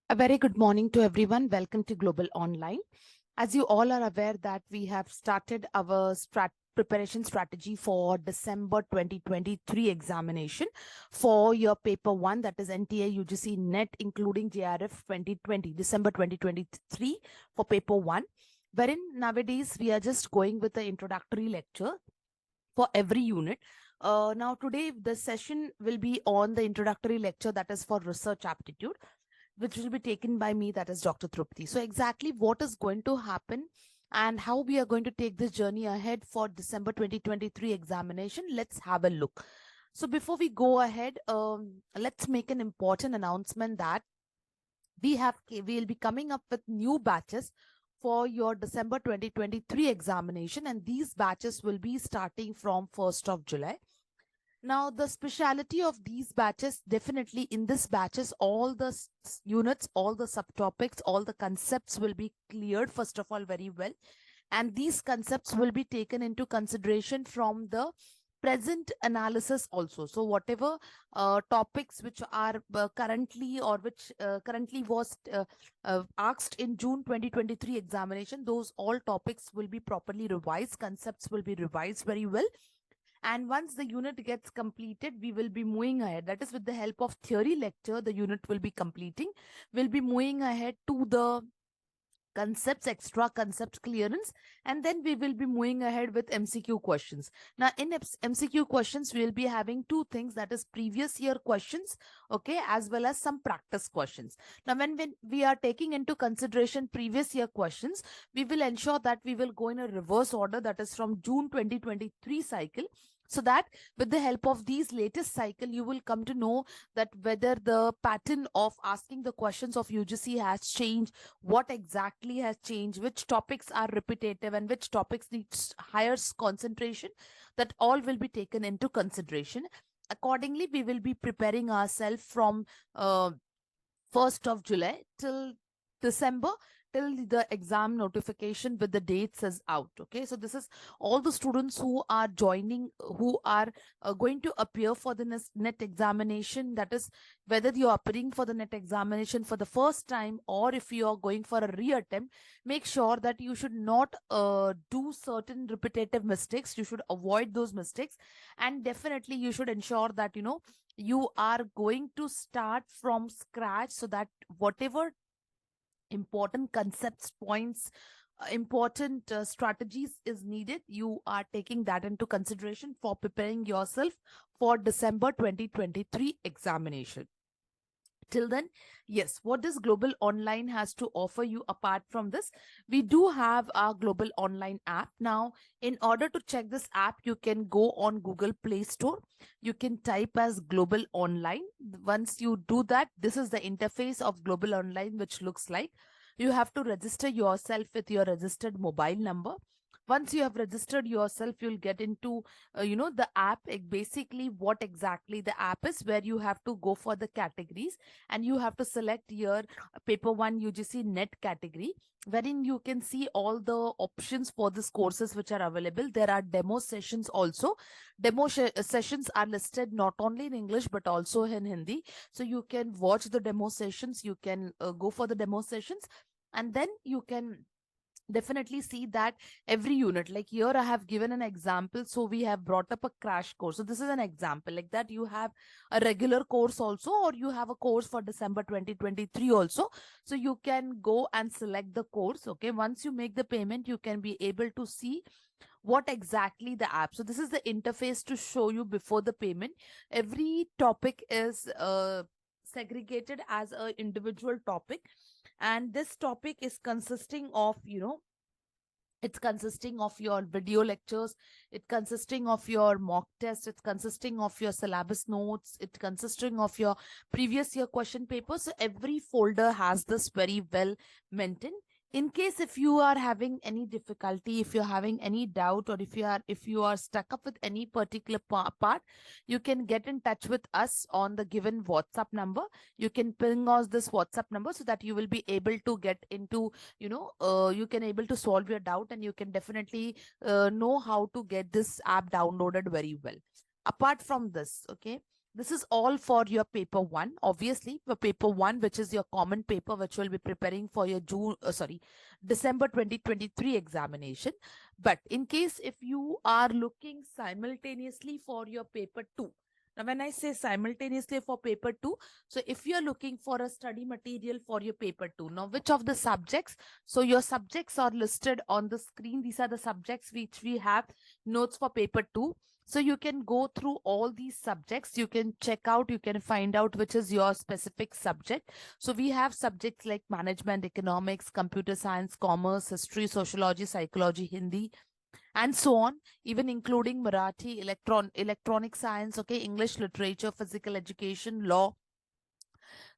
A very good morning to everyone. Welcome to Global Online. As you all are aware that we have started our preparation strategy for December 2023 examination for your paper 1, that is NTA UGC NET including JRF 2020, December 2023 for paper 1, wherein nowadays we are just going with the introductory lecture for every unit. Now today the session will be on the introductory lecture, that is for research aptitude, which will be taken by me, that is Dr. Triptii. So exactly what is going to happen and how we are going to take this journey ahead for December 2023 examination, let's have a look. So before we go ahead, let's make an important announcement that we'll be coming up with new batches for your December 2023 examination, and these batches will be starting from 1st of July. Now, the speciality of these batches, definitely in this batches, all the units, all the subtopics, all the concepts will be cleared, first of all, very well. And these concepts will be taken into consideration from the present analysis also. So whatever topics which are currently or which currently was asked in June 2023 examination, those all topics will be properly revised, concepts will be revised very well. And once the unit gets completed, we will be moving ahead. That is, with the help of theory lecture, the unit will be completing. We'll be moving ahead to the concepts, extra concept clearance, and then we will be moving ahead with MCQ questions. Now in MCQ questions, we will be having two things, that is previous year questions, okay, as well as some practice questions. Now when we are taking into consideration previous year questions, we will ensure that we will go in a reverse order, that is from June 2023 cycle, so that with the help of these latest cycle, you will come to know that whether the pattern of asking the questions of UGC has changed, what exactly has changed, which topics are repetitive and which topics needs higher concentration. That all will be taken into consideration. Accordingly, we will be preparing ourselves from 1st of July till December, till the exam notification with the dates is out. Okay, so this is all the students who are joining, who are going to appear for the NET examination. That is, whether you are appearing for the NET examination for the first time or if you are going for a reattempt, make sure that you should not do certain repetitive mistakes. You should avoid those mistakes, and definitely you should ensure that you are going to start from scratch, so that whatever important concepts, points, important strategies is needed, you are taking that into consideration for preparing yourself for December 2023 examination. Till then, yes, what this Global Online has to offer you apart from this, we do have our Global Online app. Now, in order to check this app, you can go on Google Play Store. You can type as Global Online. Once you do that, this is the interface of Global Online, which looks like. You have to register yourself with your registered mobile number. Once you have registered yourself, you'll get into the app. Basically what exactly the app is, where you have to go for the categories and you have to select your paper 1 UGC NET category, wherein you can see all the options for these courses which are available. There are demo sessions also. Sessions are listed not only in English but also in Hindi, so you can watch the demo sessions. You can go for the demo sessions, and then you can definitely see that every unit, like here I have given an example, so we have brought up a crash course. So this is an example like that. You have a regular course also, or you have a course for December 2023 also, so you can go and select the course. Okay, once you make the payment, you can be able to see what exactly the app. So this is the interface to show you before the payment. Every topic is segregated as an individual topic, and this topic is consisting of it's consisting of your video lectures, it consisting of your mock test, it's consisting of your syllabus notes, it consisting of your previous year question papers. So every folder has this very well maintained. In case if you are having any difficulty, if you're having any doubt, or if you are stuck up with any particular part, you can get in touch with us on the given WhatsApp number. You can ping us this WhatsApp number, so that you will be able to get into you can able to solve your doubt, and you can definitely know how to get this app downloaded very well. Apart from this, okay, This is all for your paper 1. Obviously, for paper 1, which is your common paper, which will be preparing for your December 2023 examination. But in case if you are looking simultaneously for your paper 2, now when I say simultaneously for paper 2, so if you're looking for a study material for your paper 2, now which of the subjects? So your subjects are listed on the screen. These are the subjects which we have notes for paper 2. So you can go through all these subjects. You can check out, you can find out which is your specific subject. So we have subjects like management, economics, computer science, commerce, history, sociology, psychology, Hindi, and so on, even including Marathi, electronic science, okay, English literature, physical education, law,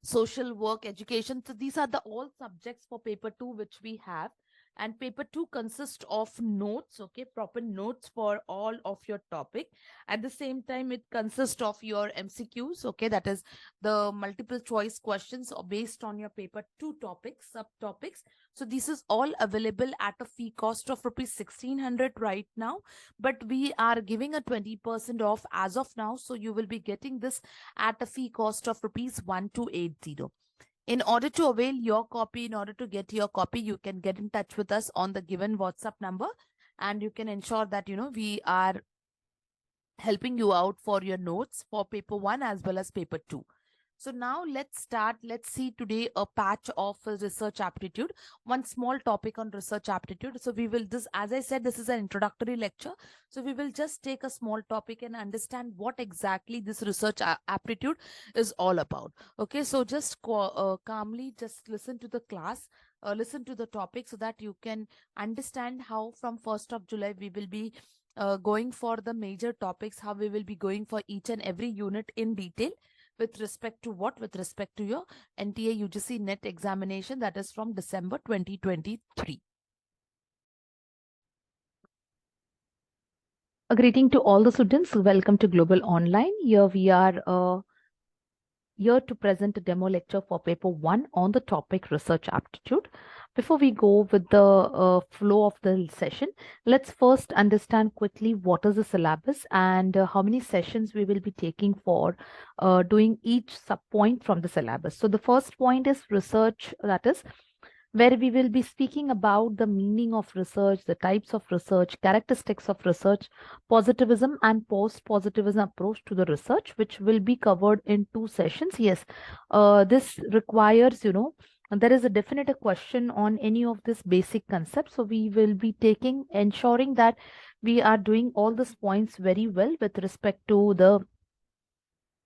social work, education. So these are the all subjects for paper 2 which we have. And paper 2 consists of notes, okay, proper notes for all of your topic. At the same time, it consists of your MCQs, okay, that is the multiple choice questions based on your paper 2 topics, subtopics. So this is all available at a fee cost of rupees 1600 right now, but we are giving a 20% off as of now. So you will be getting this at a fee cost of rupees 1280. In order to avail your copy, in order to get your copy, you can get in touch with us on the given WhatsApp number, and you can ensure that, we are helping you out for your notes for paper 1 as well as paper 2. So now let's start. Let's see today a patch of research aptitude, one small topic on research aptitude. So we will, as I said, this is an introductory lecture. So we will just take a small topic and understand what exactly this research aptitude is all about. Okay, so just calmly just listen to the class, listen to the topic so that you can understand how from 1st of July we will be going for the major topics, how we will be going for each and every unit in detail. With respect to what? With respect to your NTA UGC NET examination, that is from December 2023. A greeting to all the students. Welcome to Global Online. Here we are here to present a demo lecture for paper 1 on the topic research aptitude. Before we go with the flow of the session, let's first understand quickly what is the syllabus and how many sessions we will be taking for doing each sub-point from the syllabus. So the first point is research, that is where we will be speaking about the meaning of research, the types of research, characteristics of research, positivism and post-positivism approach to the research, which will be covered in 2 sessions. Yes, this requires, there is a definite question on any of this basic concepts. So we will be ensuring that we are doing all these points very well with respect to the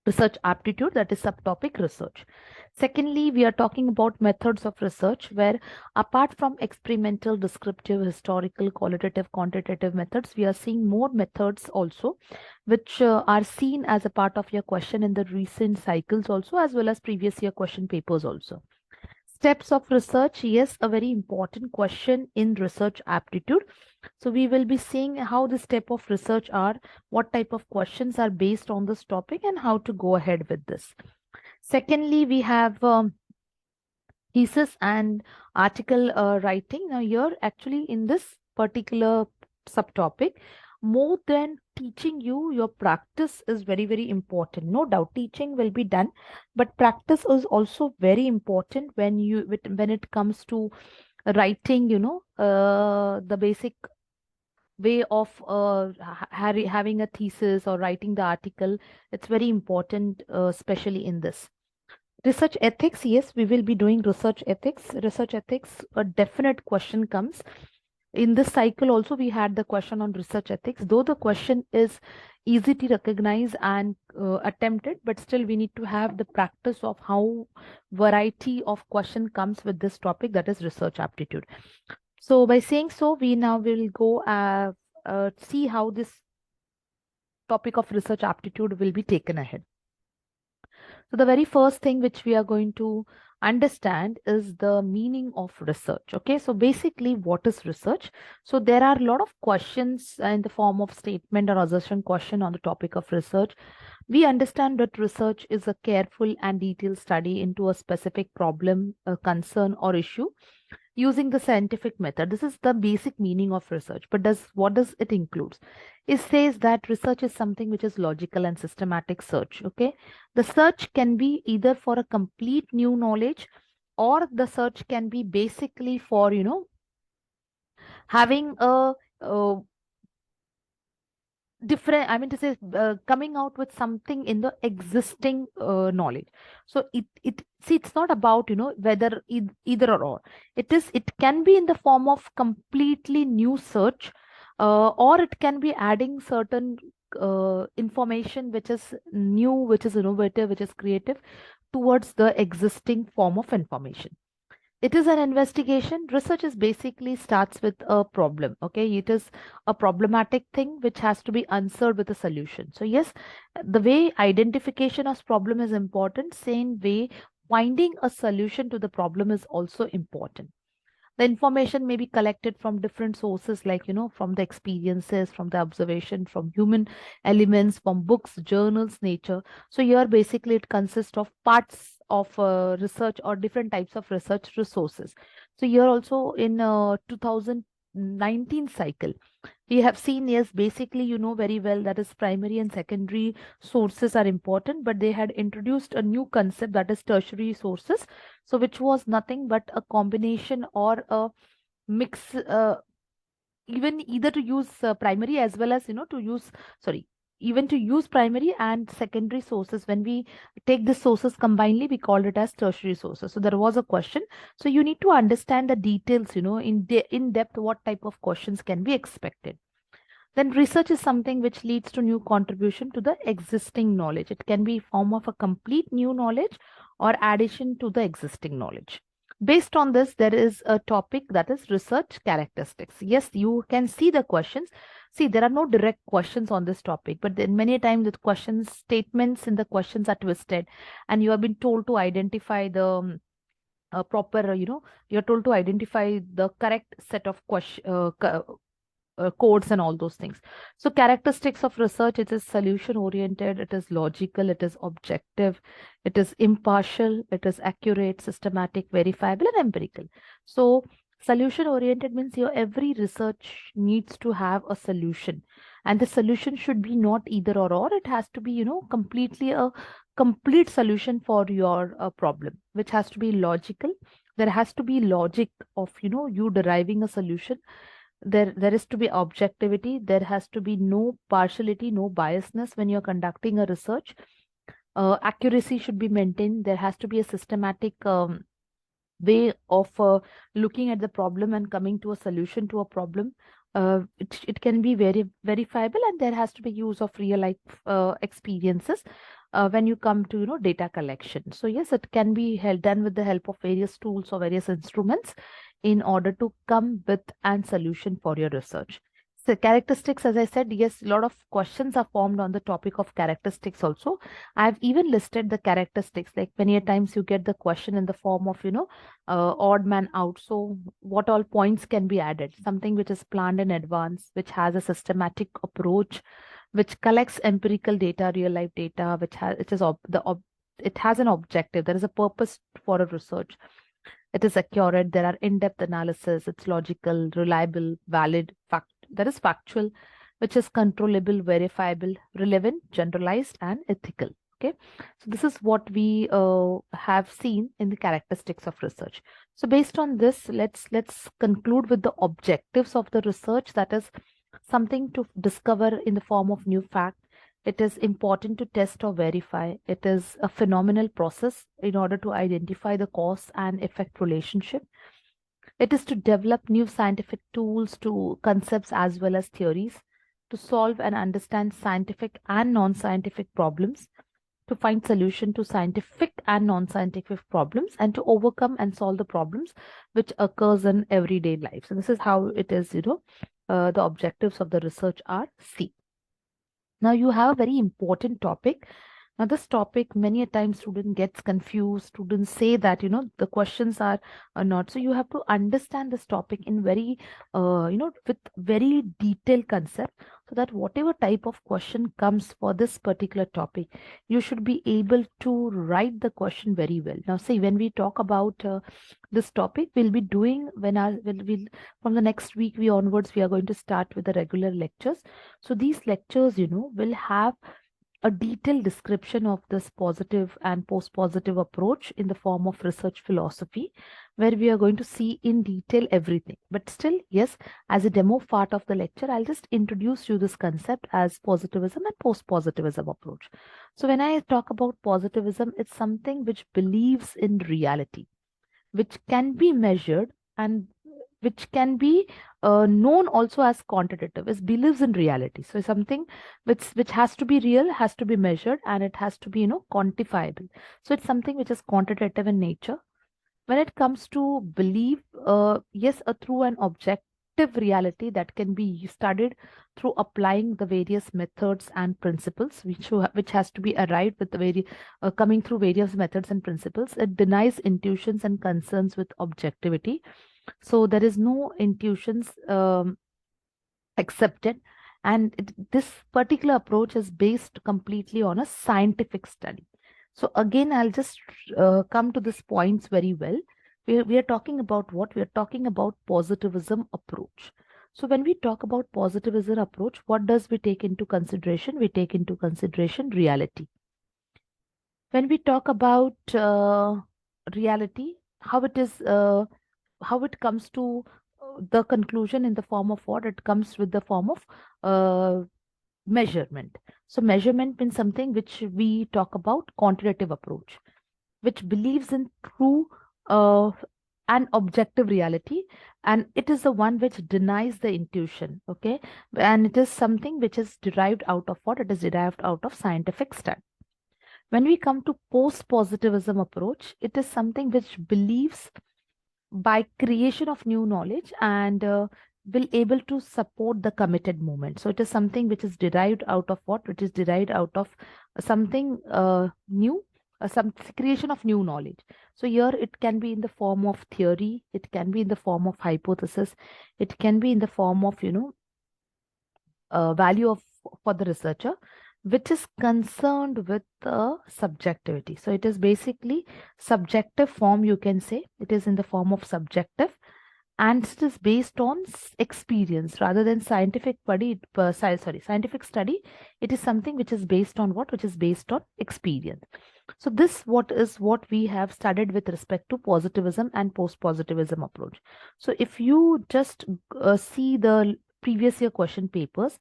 research aptitude, that is subtopic research. Secondly, we are talking about methods of research, where apart from experimental, descriptive, historical, qualitative, quantitative methods, we are seeing more methods also, which are seen as a part of your question in the recent cycles also, as well as previous year question papers also. Steps of research, yes, a very important question in research aptitude. So we will be seeing how the step of research are, what type of questions are based on this topic, and how to go ahead with this. Secondly, we have thesis and article writing. Now here, actually in this particular subtopic, more than teaching you, your practice is very, very important. No doubt teaching will be done, but practice is also very important when it comes to writing, the basic way of having a thesis or writing the article. It's very important, especially in this. Research ethics, yes, we will be doing research ethics. Research ethics, a definite question comes. In this cycle also, we had the question on research ethics, though the question is easy to recognize and attempted, but still we need to have the practice of how variety of question comes with this topic, that is research aptitude. So by saying so, we now will go see how this topic of research aptitude will be taken ahead. So the very first thing which we are going to understand is the meaning of research. Okay, so basically what is research? So there are a lot of questions in the form of statement or assertion question on the topic of research. We understand that research is a careful and detailed study into a specific problem, a concern or issue, using the scientific method. This is the basic meaning of research. But what does it include? It says that research is something which is logical and systematic search. Okay, the search can be either for a complete new knowledge, or the search can be basically for having a different, I mean to say, coming out with something in the existing knowledge. So it's not about whether either or. It can be in the form of completely new search, or it can be adding certain information which is new, which is innovative, which is creative towards the existing form of information. It is an investigation. Research is basically starts with a problem. Okay, it is a problematic thing which has to be answered with a solution. So yes, the way identification of problem is important, same way finding a solution to the problem is also important. The information may be collected from different sources, like from the experiences, from the observation, from human elements, from books, journals, nature. So here basically it consists of parts of research or different types of research resources. So here also in 2019 cycle, we have seen, yes, basically very well that is primary and secondary sources are important, but they had introduced a new concept, that is tertiary sources. So which was nothing but a combination or a mix, even either to use primary as well as to use, sorry, even to use primary and secondary sources. When we take the sources combinedly, we called it as tertiary sources. So there was a question, so you need to understand the details, in depth, what type of questions can be expected. Then research is something which leads to new contribution to the existing knowledge. It can be form of a complete new knowledge or addition to the existing knowledge. Based on this, there is a topic, that is research characteristics. Yes, you can see the questions. See, there are no direct questions on this topic, but then many times the questions, statements in the questions are twisted, and you have been told to identify the proper, you're told to identify the correct set of codes and all those things. So characteristics of research, it is solution oriented, it is logical, it is objective, it is impartial, it is accurate, systematic, verifiable, and empirical. So solution oriented means your every research needs to have a solution, and the solution should be not either or. It has to be completely a complete solution for your problem, which has to be logical. There has to be logic of you deriving a solution. There is to be objectivity. There has to be no partiality, no biasness when you're conducting a research. Accuracy should be maintained. There has to be a systematic way of looking at the problem and coming to a solution to a problem. It can be very verifiable, and there has to be use of real life experiences when you come to data collection. So yes, it can be done with the help of various tools or various instruments in order to come with a solution for your research. So characteristics, as I said, yes, a lot of questions are formed on the topic of characteristics also. I've even listed the characteristics, like many a times you get the question in the form of, odd man out. So what all points can be added? Something which is planned in advance, which has a systematic approach, which collects empirical data, real life data, which has, it has an objective. There is a purpose for a research. It is accurate. There are in-depth analysis. It's logical, reliable, valid, that is factual, which is controllable, verifiable, relevant, generalized, and ethical. Okay, so this is what we have seen in the characteristics of research. So based on this, let's conclude with the objectives of the research. That is something to discover in the form of new fact. It is important to test or verify. It is a phenomenal process in order to identify the cause and effect relationship. It is to develop new scientific tools to concepts as well as theories, to solve and understand scientific and non-scientific problems, to find solution to scientific and non-scientific problems, and to overcome and solve the problems which occurs in everyday life. So this is how it is, the objectives of the research are seen. Now you have a very important topic, Now, this topic, many a time student gets confused. Students say that, the questions are not. So you have to understand this topic in very, with very detailed concept, so that whatever type of question comes for this particular topic, you should be able to write the question very well. Now, see, when we talk about this topic, we'll be doing from the next week we onwards, we are going to start with the regular lectures. So these lectures, will have a detailed description of this positive and post-positive approach in the form of research philosophy, where we are going to see in detail everything. But still, yes, as a demo part of the lecture, I'll just introduce you this concept as positivism and post-positivism approach. So when I talk about positivism, it's something which believes in reality, which can be measured and which can be known also as quantitative. It believes in reality. So something which has to be real, has to be measured, and it has to be quantifiable. So it's something which is quantitative in nature. When it comes to belief, yes, a true and objective reality that can be studied through applying the various methods and principles, which has to be arrived with the coming through various methods and principles. It denies intuitions and concerns with objectivity. So there is no intuitions accepted, and this particular approach is based completely on a scientific study. So again, I'll just come to these points very well. We are talking about what? We are talking about positivism approach. So when we talk about positivism approach, what does we take into consideration? We take into consideration reality. When we talk about reality, how it comes to the conclusion in the form of what? It comes with the form of measurement. So measurement means something which we talk about quantitative approach, which believes in true and objective reality, and it is the one which denies the intuition. Okay, and it is something which is derived out of what? It is derived out of scientific study. When we come to post-positivism approach, it is something which believes by creation of new knowledge and will able to support the committed movement. So it is something which is derived out of what? Which is derived out of something new, some creation of new knowledge. So here it can be in the form of theory, it can be in the form of hypothesis, it can be in the form of value of for the researcher, which is concerned with the subjectivity. So it is basically subjective form, you can say. It is in the form of subjective, and it is based on experience rather than scientific study. Scientific study. It is something which is based on what? Which is based on experience. So this what we have studied with respect to positivism and post-positivism approach. So if you just see the previous year question papers,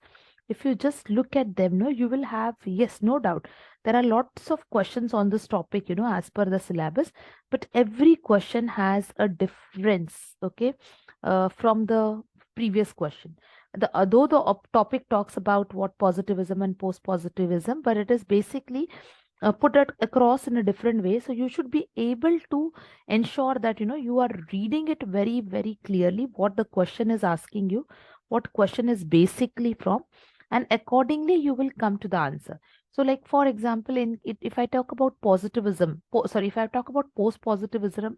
if you just look at them, no, you will have, yes, no doubt, there are lots of questions on this topic, as per the syllabus, but every question has a difference, okay, from the previous question. Though the topic talks about what positivism and post-positivism, but it is basically put it across in a different way. So you should be able to ensure that, you are reading it very, very clearly, what the question is asking you, what question is basically from, and accordingly you will come to the answer. So like for example, if I talk about positivism, if I talk about post-positivism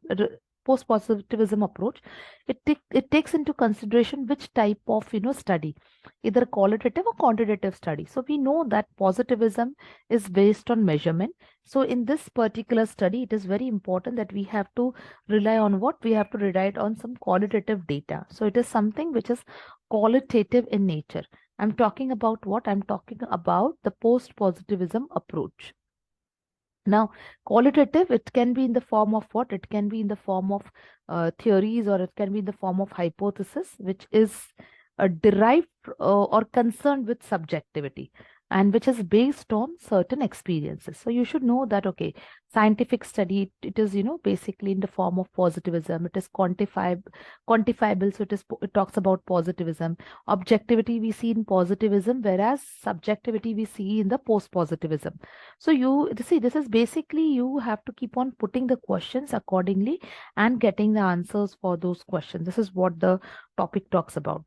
approach, it takes into consideration which type of study, either qualitative or quantitative study. So we know that positivism is based on measurement. So in this particular study, it is very important that we have to rely on what? We have to rely on some qualitative data. So it is something which is qualitative in nature. I'm talking about what? I'm talking about the post-positivism approach. Now, qualitative, it can be in the form of what? It can be in the form of theories, or it can be in the form of hypothesis, which is derived or concerned with subjectivity, and which is based on certain experiences. So you should know that, okay, scientific study, it is, basically in the form of positivism. It is quantifiable. So it talks about positivism. Objectivity we see in positivism, whereas subjectivity we see in the post-positivism. So you see, this is basically, you have to keep on putting the questions accordingly and getting the answers for those questions. This is what the topic talks about.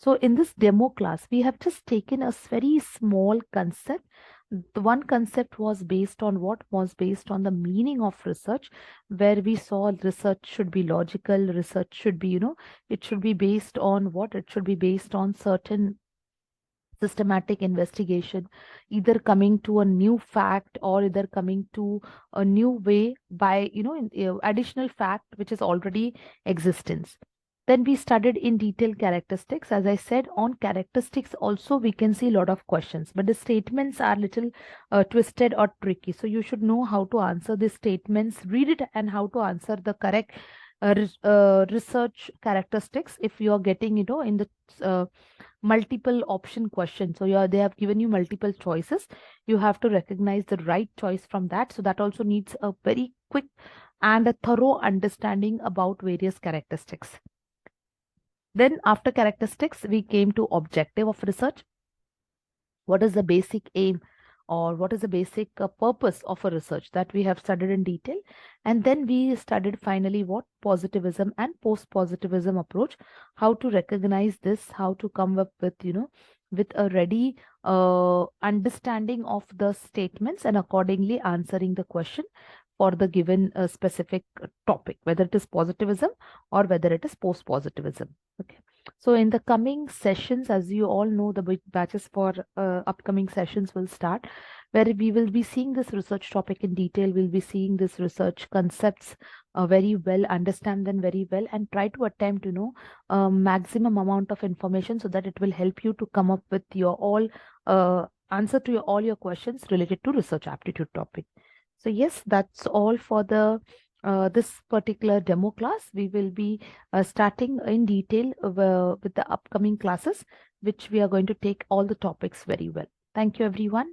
So in this demo class, we have just taken a very small concept The one concept was based on what? Was based on the meaning of research, where we saw research should be logical, research should be, it should be based on what? It should be based on certain systematic investigation, either coming to a new fact or either coming to a new way by, additional fact which is already existence. Then we studied in detail characteristics. As I said, on characteristics also we can see a lot of questions, but the statements are little twisted or tricky. So you should know how to answer the statements, read it, and how to answer the correct research characteristics if you are getting, in the multiple option question. So they have given you multiple choices. You have to recognize the right choice from that. So that also needs a very quick and a thorough understanding about various characteristics. Then after characteristics, we came to objective of research. What is the basic aim or what is the basic purpose of a research that we have studied in detail. And then we studied finally what? Positivism and post-positivism approach, how to recognize this, how to come up with, with a ready understanding of the statements and accordingly answering the question for the given specific topic, whether it is positivism or whether it is post-positivism. Okay. So in the coming sessions, as you all know, the batches for upcoming sessions will start, where we will be seeing this research topic in detail. We'll be seeing this research concepts very well, understand them very well, and try to attempt, maximum amount of information so that it will help you to come up with your all answer to all your questions related to research aptitude topic. So yes, that's all for the this particular demo class. We will be starting in detail with the upcoming classes, which we are going to take all the topics very well. Thank you, everyone.